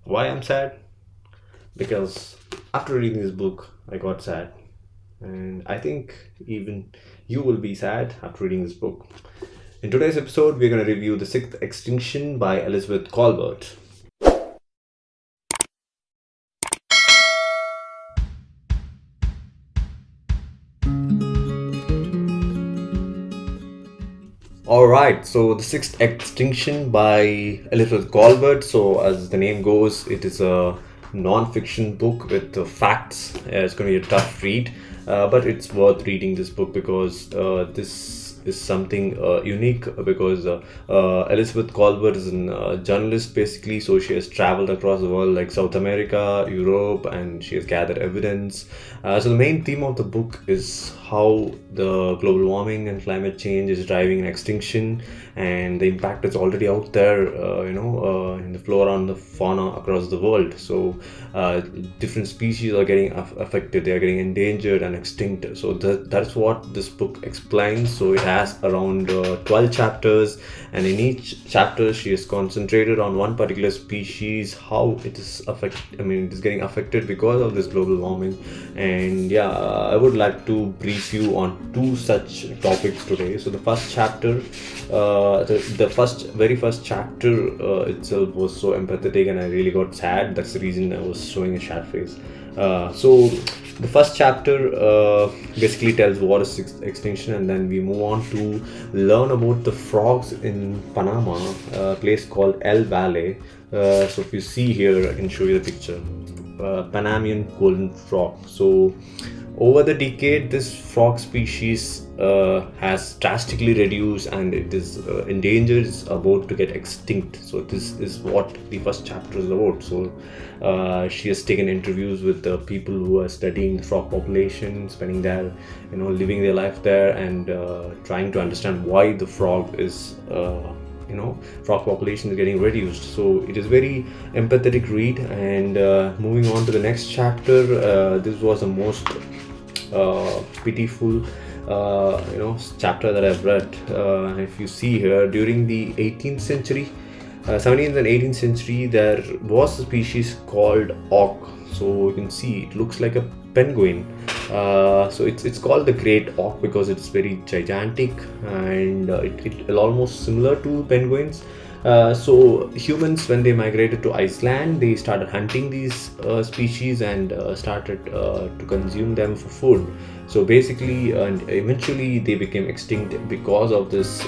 Why I'm sad? Because after reading this book, I got sad. And I think even you will be sad after reading this book. In today's episode, we're going to review The Sixth Extinction by Elizabeth Kolbert. Alright, so The Sixth Extinction by Elizabeth Kolbert. So, as the name goes, it is a non fiction book with facts. It's going to be a tough read, but it's worth reading this book because this is something unique because Elizabeth Kolbert is a journalist basically, so she has traveled across the world like South America, Europe, and she has gathered evidence. So the main theme of the book is how the global warming and climate change is driving an extinction, and the impact is already out there, in the flora and the fauna across the world. So different species are getting affected, they are getting endangered and extinct. So that's what this book explains. So it has around 12 chapters, and in each chapter she is concentrated on one particular species, how it is it is getting affected because of this global warming. And yeah, I would like to brief you on two such topics today. So the first chapter, the very first chapter itself was so empathetic, and I really got sad. That's the reason I was showing a sad face. So the first chapter basically tells what is extinction, and then we move on to learn about the frogs in Panama, a place called El Valle. So if you see here, I can show you the picture. Panamanian golden frog. So over the decade, this frog species has drastically reduced, and it is endangered. It's about to get extinct. So this is what the first chapter is about. So she has taken interviews with the people who are studying the frog population, spending their, living their life there, and trying to understand why the frog is. Frog population is getting reduced. So it is very empathetic read. And moving on to the next chapter, this was the most pitiful chapter that I've read. If you see here, during the 18th century, 17th and 18th century, there was a species called auk. So you can see it looks like a penguin. So it's called the great auk because it's very gigantic, and it almost similar to penguins. So humans, when they migrated to Iceland, they started hunting these species and started to consume them for food. So basically, and eventually they became extinct because of this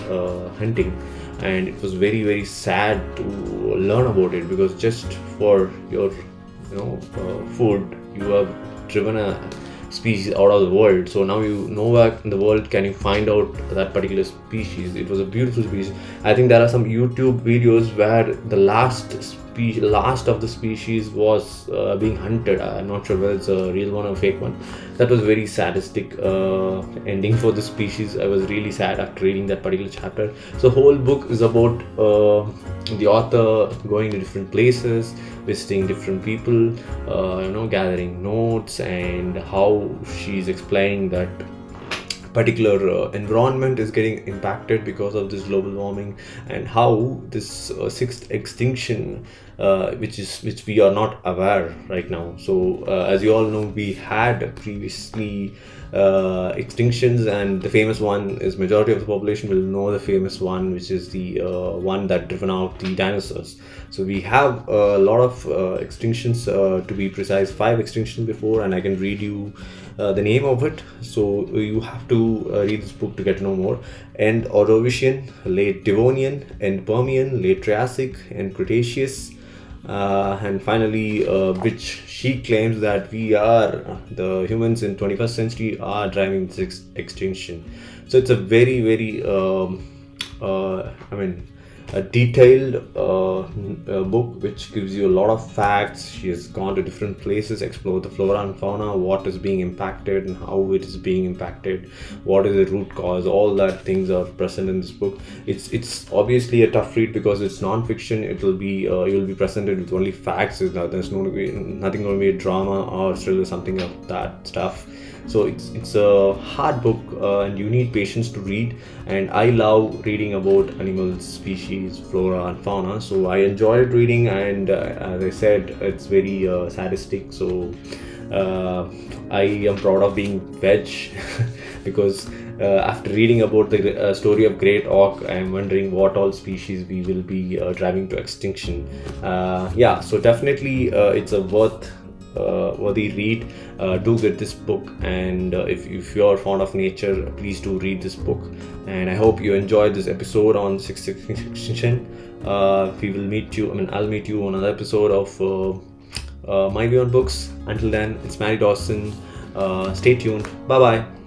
hunting. And it was very, very sad to learn about it, because just for your food, you have driven a species out of the world. So now nowhere in the world can you find out that particular species. It was a beautiful species. I think there are some YouTube videos where the last of the species was being hunted. I'm not sure whether it's a real one or fake one. That was very sadistic ending for the species. I was really sad after reading that particular chapter. So whole book is about the author going to different places, visiting different people, gathering notes, and how she's explaining that particular environment is getting impacted because of this global warming, and how this sixth extinction, which we are not aware right now. So as you all know, we had previously extinctions, and the famous one is, majority of the population will know the famous one, which is the one that driven out the dinosaurs. So we have a lot of extinctions, to be precise 5 extinctions before, and I can read you the name of it. So you have to read this book to get to know more. End Ordovician, late Devonian, end Permian, late Triassic, end Cretaceous, and finally which she claims that we are, the humans in 21st century are driving this extinction. So it's a very, very a detailed book which gives you a lot of facts. She has gone to different places, explored the flora and fauna, what is being impacted and how it is being impacted, what is the root cause. All that things are present in this book. It's obviously a tough read because it's non-fiction. It will be you'll be presented with only facts. There's nothing going to be a drama or thriller, something of that stuff. So it's a hard book, and you need patience to read. And I love reading about animals, species, species, flora and fauna. So I enjoyed reading, and as I said, it's very sadistic. So I am proud of being veg because after reading about the story of great auk, I am wondering what all species we will be driving to extinction. Yeah, so definitely it's a worthy read. Do get this book, and if you're fond of nature, please do read this book. And I hope you enjoyed this episode on Extinction. We will meet you. I mean, I'll meet you on another episode of myView on books. Until then, it's MaddiE Dawson. Stay tuned. Bye bye.